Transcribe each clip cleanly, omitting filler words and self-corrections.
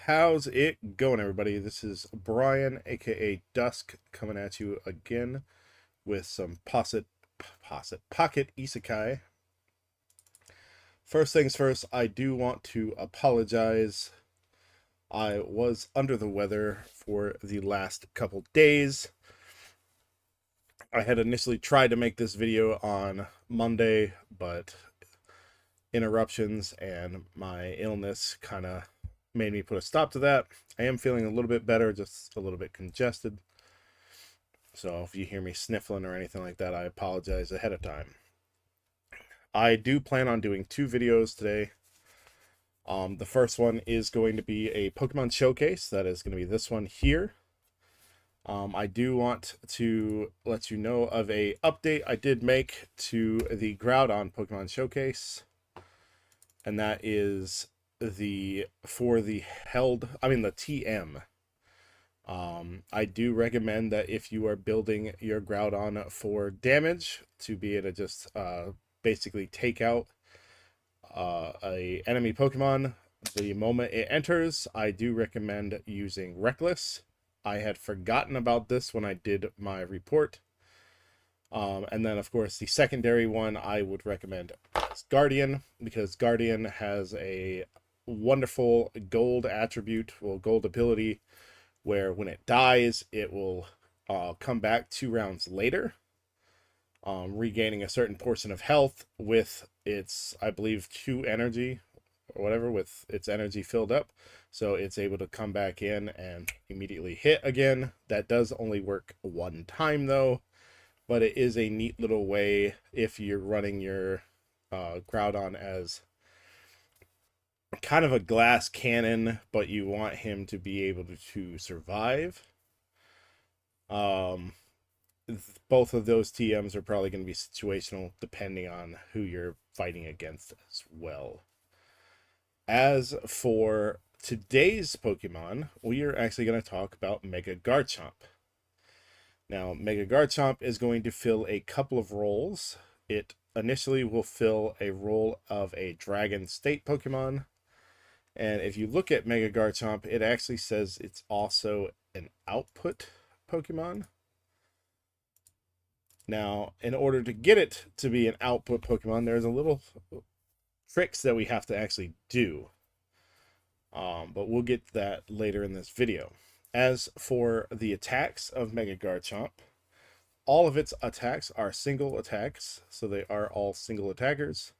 How's it going, everybody? This is Brian, aka Dusk, coming at you again with some Pocket Isekai. First things first, I do want to apologize. I was under the weather for the last couple days. I had initially tried to make this video on Monday, but interruptions and my illness kind of made me put a stop to that. I am feeling a little bit better, just a little bit congested. So if you hear me sniffling or anything like that, I apologize ahead of time. I do plan on doing two videos today. The first one is going to be a Pokemon showcase. That is going to be this one here. I do want to let you know of a update I did make to the Groudon Pokemon showcase. And that is the TM. I do recommend that if you are building your Groudon for damage to be able to just basically take out a enemy Pokemon the moment it enters, I do recommend using Reckless. I had forgotten about this when I did my report. And then, of course, the secondary one I would recommend is Guardian, because Guardian has a wonderful gold attribute, well, gold ability, where when it dies, it will come back 2 rounds later, regaining a certain portion of health with its, I believe, 2 energy or whatever, with its energy filled up. So it's able to come back in and immediately hit again. That does only work one time, though. But it is a neat little way if you're running your Groudon as kind of a glass cannon, but you want him to be able to survive. Both of those TMs are probably going to be situational depending on who you're fighting against as well. As for today's Pokemon, we are actually going to talk about Mega Garchomp. Now, Mega Garchomp is going to fill a couple of roles. It initially will fill a role of a Dragon State Pokemon. And if you look at Mega Garchomp, it actually says it's also an output Pokemon. Now, in order to get it to be an output Pokemon, there's a little tricks that we have to actually do. But we'll get to that later in this video. As for the attacks of Mega Garchomp, all of its attacks are single attacks, so they are all single attackers.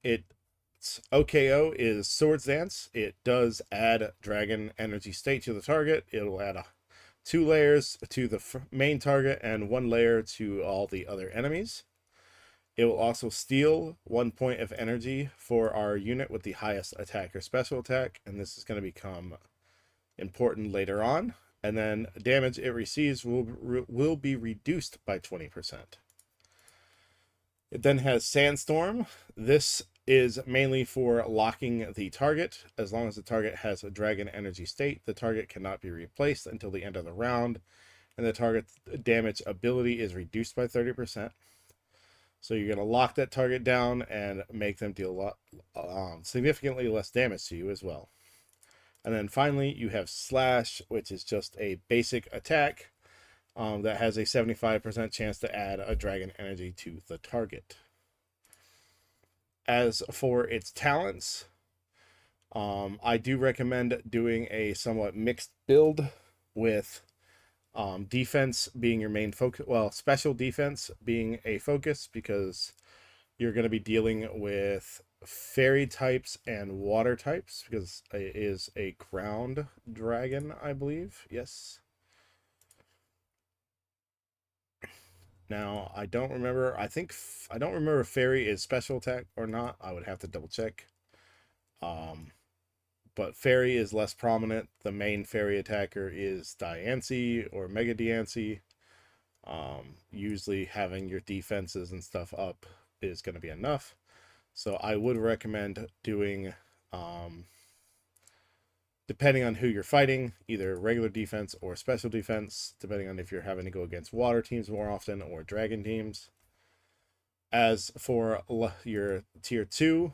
Its OKO is Swords Dance. It does add Dragon Energy State to the target. It'll add 2 layers to the main target and 1 layer to all the other enemies. It will also steal 1 point of energy for our unit with the highest attack or special attack, and this is going to become important later on. And then damage it receives will be reduced by 20%. It then has Sandstorm. This is mainly for locking the target. As long as the target has a Dragon Energy State, the target cannot be replaced until the end of the round, and the target's damage ability is reduced by 30%. So you're going to lock that target down and make them deal significantly less damage to you as well. And then finally, you have Slash, which is just a basic attack that has a 75% chance to add a Dragon Energy to the target. As for its talents, I do recommend doing a somewhat mixed build with defense being your main focus, well, special defense being a focus, because you're going to be dealing with fairy types and water types, because it is a ground dragon, I believe. Yes. Now, I don't remember. I don't remember if fairy is special attack or not. I would have to double check. But fairy is less prominent. The main fairy attacker is Diancie or Mega Diancie. Usually having your defenses and stuff up is going to be enough. So I would recommend doing, depending on who you're fighting, either regular defense or special defense, depending on if you're having to go against water teams more often or dragon teams. As for your tier 2,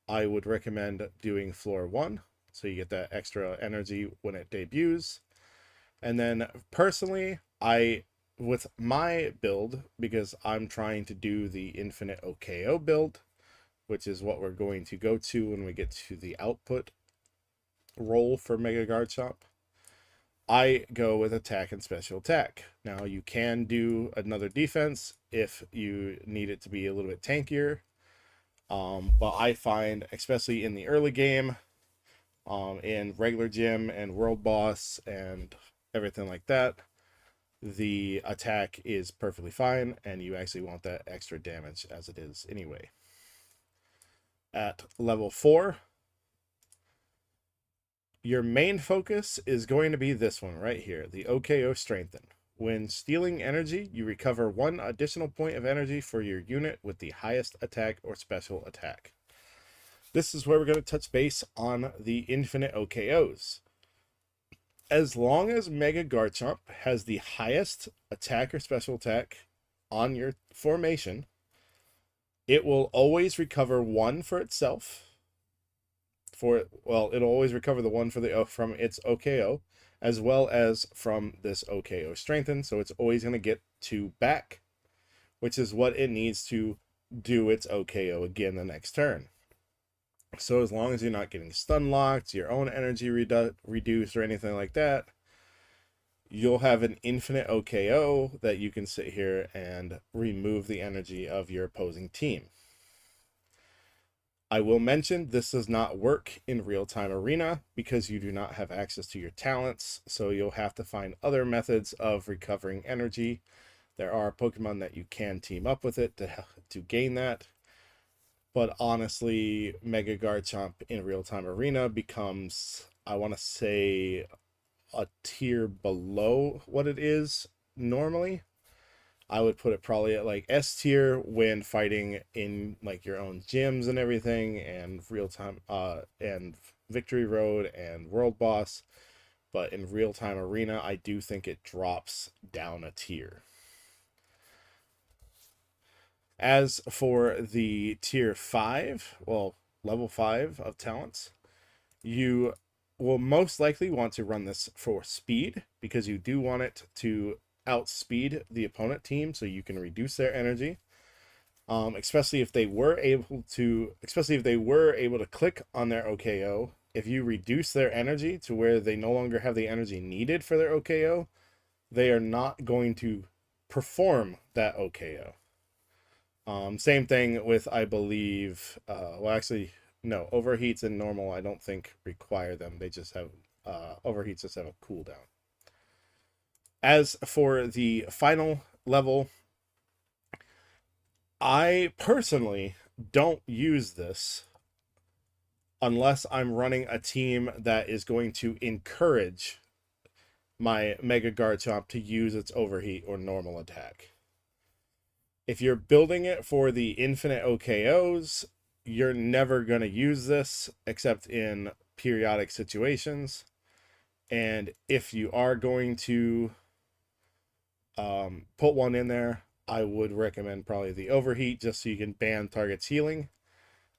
I would recommend doing floor 1, so you get that extra energy when it debuts. And then personally, with my build, because I'm trying to do the infinite OKO build, which is what we're going to go to when we get to the output role for Mega Garchomp, I go with attack and special attack. Now, you can do another defense if you need it to be a little bit tankier. But I find, especially in the early game, in regular gym and world boss and everything like that, the attack is perfectly fine, and you actually want that extra damage as it is anyway. At level 4, your main focus is going to be this one right here, the OKO Strengthen. When stealing energy, you recover 1 additional point of energy for your unit with the highest attack or special attack. This is where we're going to touch base on the infinite OKOs. As long as Mega Garchomp has the highest attack or special attack on your formation, it will always recover 1 for itself. It'll always recover the 1 from its OKO, as well as from this OKO Strengthen. So it's always going to get 2 back, which is what it needs to do its OKO again the next turn. So as long as you're not getting stun locked, your own energy reduced, or anything like that, you'll have an infinite OKO that you can sit here and remove the energy of your opposing team. I will mention this does not work in real-time arena because you do not have access to your talents, so you'll have to find other methods of recovering energy. There are Pokemon that you can team up with it to gain that, but honestly, Mega Garchomp in real-time arena becomes, I want to say, a tier below what it is normally. I would put it probably at like S tier when fighting in like your own gyms and everything, and real time and Victory Road and World Boss. But in real time arena, I do think it drops down a tier. As for the tier 5, level 5 of talents, you will most likely want to run this for speed because you do want it to outspeed the opponent team so you can reduce their energy. Especially if they were able to click on their OKO. If you reduce their energy to where they no longer have the energy needed for their OKO, they are not going to perform that OKO. Same thing with, I believe, no, overheats and normal I don't think require them. They just have, overheats just have a cooldown. As for the final level, I personally don't use this unless I'm running a team that is going to encourage my Mega Garchomp to use its overheat or normal attack. If you're building it for the infinite OKOs, you're never going to use this except in periodic situations. And if you are going to put one in there, I would recommend probably the overheat just so you can ban targets healing.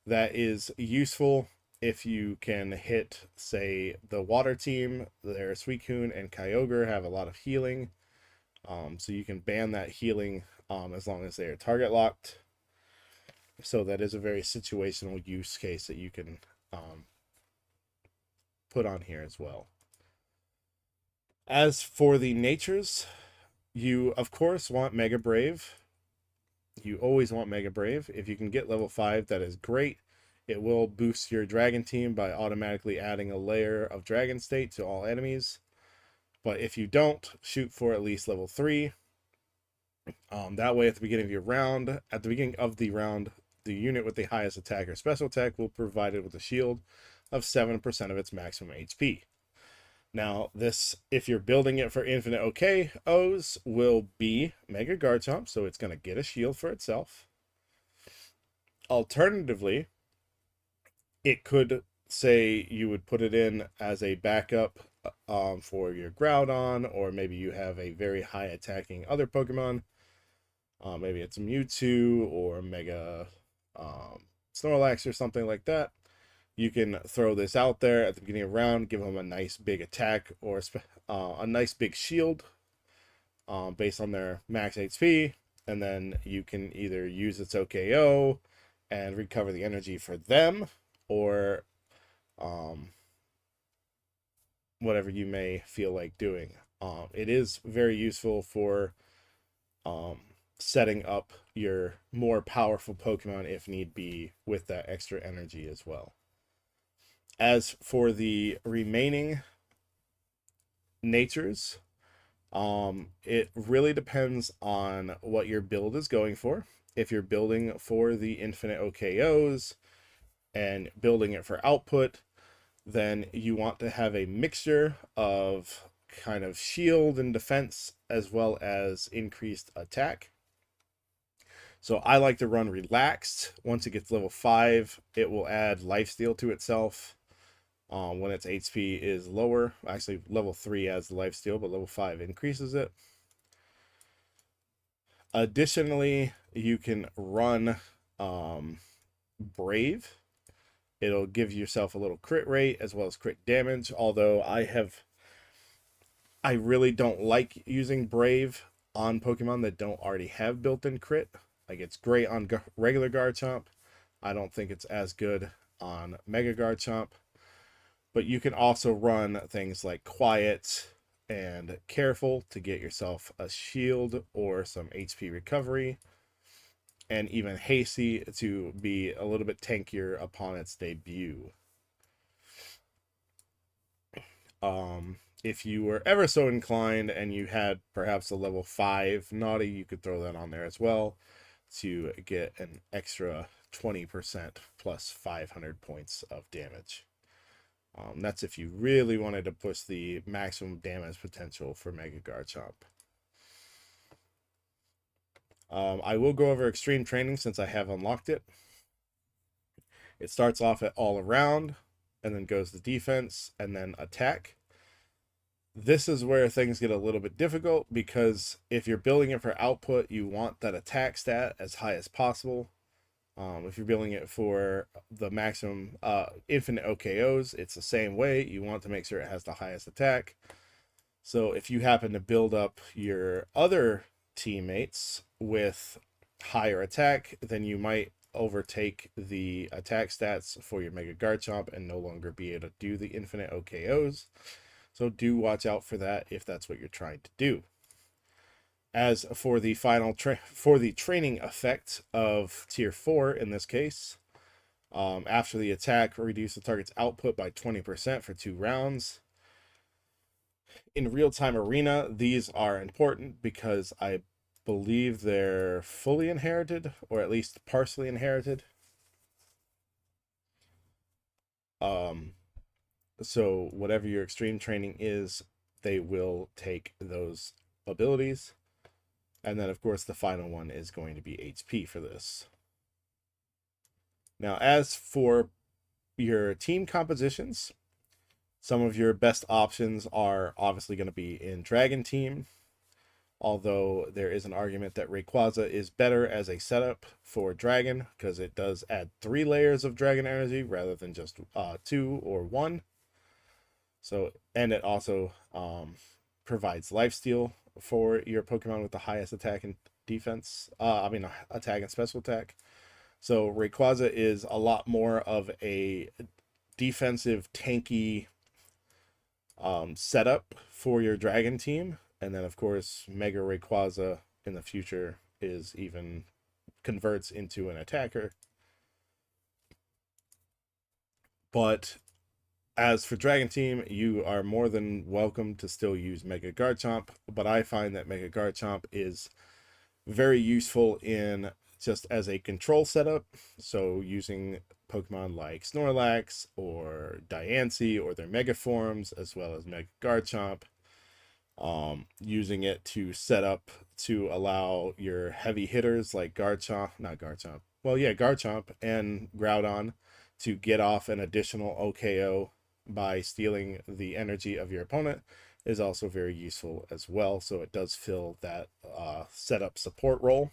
That is useful if you can hit, say, the water team. Their Suicune and Kyogre have a lot of healing. So you can ban that healing as long as they are target locked. So that is a very situational use case that you can put on here as well. As for the natures, you of course want Mega Brave. You always want Mega Brave. If you can get level 5, that is great. It will boost your dragon team by automatically adding a layer of dragon state to all enemies. But if you don't, shoot for at least level 3. That way, at the beginning of the round, the unit with the highest attack or special attack will be provided with a shield of 7% of its maximum HP. Now, this, if you're building it for infinite OKOs, will be Mega Garchomp, so it's going to get a shield for itself. Alternatively, it could say you would put it in as a backup for your Groudon, or maybe you have a very high attacking other Pokemon. Maybe it's Mewtwo or Mega Snorlax or something like that. You can throw this out there at the beginning of the round, give them a nice big attack or a nice big shield based on their max HP, and then you can either use its OKO and recover the energy for them, or um, whatever you may feel like doing. It is very useful for um, setting up your more powerful Pokemon if need be with that extra energy as well. As for the remaining natures, it really depends on what your build is going for. If you're building for the infinite OKOs and building it for output, then you want to have a mixture of kind of shield and defense as well as increased attack. So I like to run relaxed. Once it gets level 5, it will add lifesteal to itself. When its HP is lower, actually level 3 adds the lifesteal, but level 5 increases it. Additionally, you can run Brave. It'll give yourself a little crit rate as well as crit damage, although I really don't like using Brave on Pokemon that don't already have built-in crit. Like, it's great on regular Garchomp. I don't think it's as good on Mega Garchomp. But you can also run things like Quiet and Careful to get yourself a shield or some HP recovery. And even Hasty to be a little bit tankier upon its debut. If you were ever so inclined and you had perhaps a level 5 Naughty, you could throw that on there as well to get an extra 20% plus 500 points of damage. That's if you really wanted to push the maximum damage potential for Mega Garchomp. I will go over extreme training since I have unlocked it. It starts off at all around and then goes to defense and then attack. This is where things get a little bit difficult because if you're building it for output, you want that attack stat as high as possible. If you're building it for the maximum infinite OKOs, it's the same way. You want to make sure it has the highest attack. So if you happen to build up your other teammates with higher attack, then you might overtake the attack stats for your Mega Garchomp and no longer be able to do the infinite OKOs. So do watch out for that if that's what you're trying to do. As for the final training effect of tier 4 in this case, after the attack, reduce the target's output by 20% for 2 rounds. In real-time arena, these are important because I believe they're fully inherited, or at least partially inherited. So whatever your extreme training is, they will take those abilities. And then, of course, the final one is going to be HP for this. Now, as for your team compositions, some of your best options are obviously going to be in Dragon Team, although there is an argument that Rayquaza is better as a setup for Dragon because it does add 3 layers of Dragon energy rather than just 2 or 1. So, and it also provides lifesteal for your Pokemon with the highest attack and defense. Attack and special attack. So Rayquaza is a lot more of a defensive, tanky setup for your Dragon team. And then, of course, Mega Rayquaza in the future is even converts into an attacker. But as for Dragon Team, you are more than welcome to still use Mega Garchomp, but I find that Mega Garchomp is very useful in just as a control setup. So using Pokemon like Snorlax or Diancie or their Mega forms, as well as Mega Garchomp, using it to set up to allow your heavy hitters like Garchomp and Groudon to get off an additional OKO by stealing the energy of your opponent is also very useful as well. So it does fill that setup support role.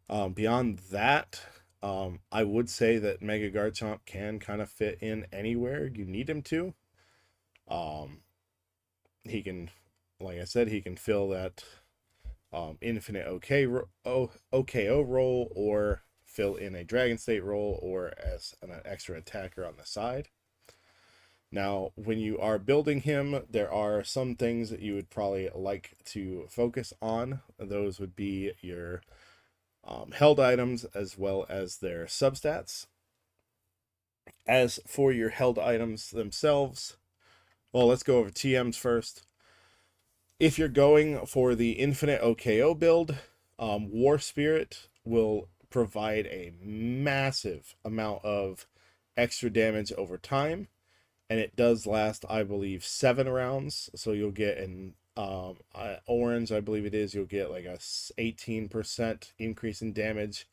Beyond that, I would say that Mega Garchomp can kind of fit in anywhere you need him to. Um, he can, like I said, he can fill that infinite OKO role, or fill in a Dragon State role, or as an extra attacker on the side. Now, when you are building him, there are some things that you would probably like to focus on. Those would be your held items as well as their substats. As for your held items themselves, well, let's go over TMs first. If you're going for the infinite OKO build, War Spirit will provide a massive amount of extra damage over time, and it does last, I believe, 7 rounds. So you'll get an orange, I believe it is, you'll get like a 18% increase in damage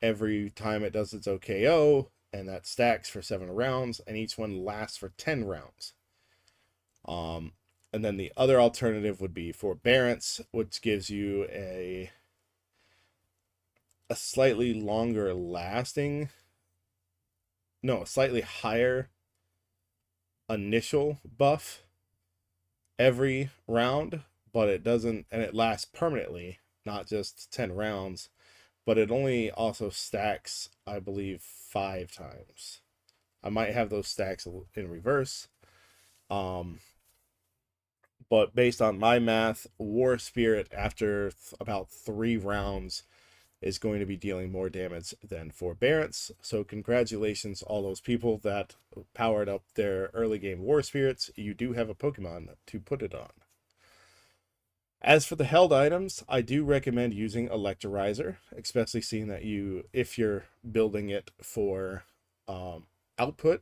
every time it does its OKO, and that stacks for 7 rounds, and each one lasts for 10 rounds. And then the other alternative would be Forbearance, which gives you a slightly longer lasting, no, a slightly higher initial buff every round, but it doesn't, and it lasts permanently, not just 10 rounds, but it only also stacks, I believe, 5 times. I might have those stacks in reverse. But based on my math, War Spirit after about 3 rounds is going to be dealing more damage than Forbearance. So congratulations, all those people that powered up their early game War Spirits. You do have a Pokemon to put it on. As for the held items, I do recommend using Electorizer, especially seeing that if you're building it for output.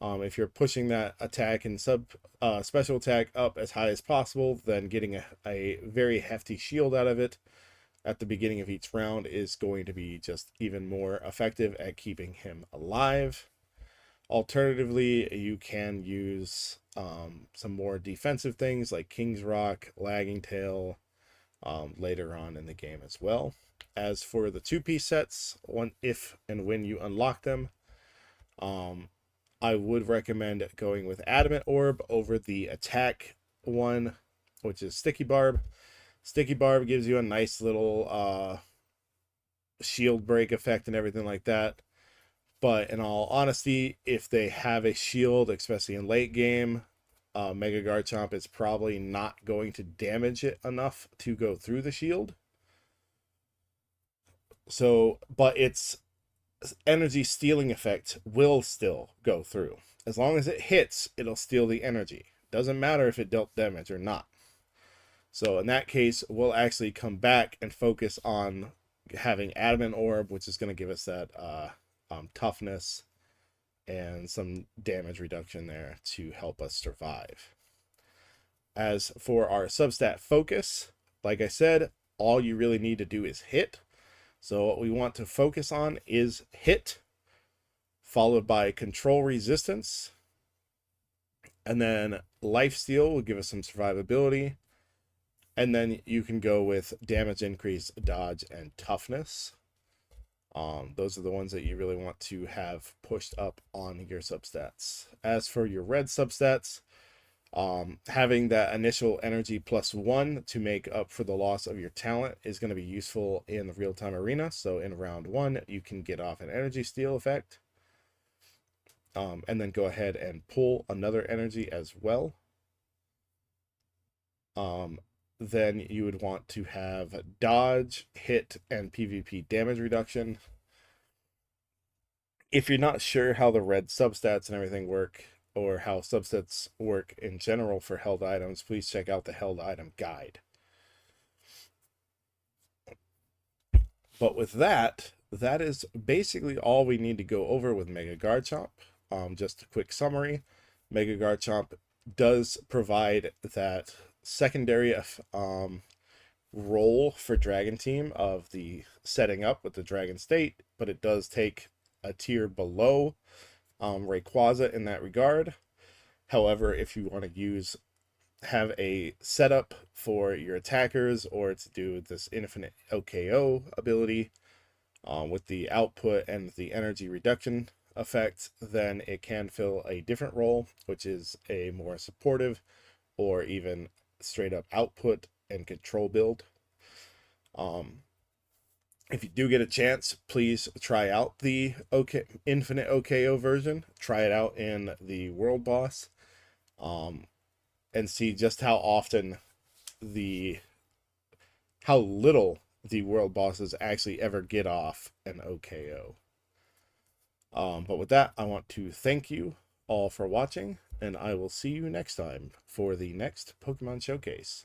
If you're pushing that attack and special attack up as high as possible, then getting a very hefty shield out of it at the beginning of each round is going to be just even more effective at keeping him alive. Alternatively, you can use some more defensive things like King's Rock, Lagging Tail later on in the game as well. As for the 2-piece sets, if and when you unlock them, I would recommend going with Adamant Orb over the attack one, which is Sticky Barb. Sticky Barb gives you a nice little shield break effect and everything like that. But in all honesty, if they have a shield, especially in late game, Mega Garchomp is probably not going to damage it enough to go through the shield. So, but its energy stealing effect will still go through. As long as it hits, it'll steal the energy. Doesn't matter if it dealt damage or not. So in that case, we'll actually come back and focus on having Adamant Orb, which is going to give us that toughness and some damage reduction there to help us survive. As for our substat focus, like I said, all you really need to do is hit. So what we want to focus on is hit, followed by control resistance, and then lifesteal will give us some survivability, and then you can go with damage increase, dodge, and toughness. Those are the ones that you really want to have pushed up on your substats. As for your red substats, having that initial energy +1 to make up for the loss of your talent is going to be useful in the real-time arena. So in round 1, you can get off an energy steal effect, and then go ahead and pull another energy as well. Then you would want to have dodge, hit, and PvP damage reduction. If you're not sure how the red substats and everything work, or how subsets work in general for held items, please check out the held item guide. But with that, that is basically all we need to go over with Mega Garchomp. Just a quick summary. Mega Garchomp does provide that secondary role for Dragon Team of the setting up with the Dragon State, but it does take a tier below Rayquaza in that regard. However, if you want to use have a setup for your attackers or to do this infinite OKO ability with the output and the energy reduction effect, then it can fill a different role, which is a more supportive or even straight up output and control build. Um, if you do get a chance, please try out the Infinite OKO version. Try it out in the World Boss, um, and see just the how little the World Bosses actually ever get off an OKO. But with that, I want to thank you all for watching, and I will see you next time for the next Pokemon Showcase,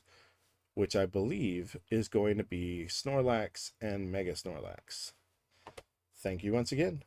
which I believe is going to be Snorlax and Mega Snorlax. Thank you once again.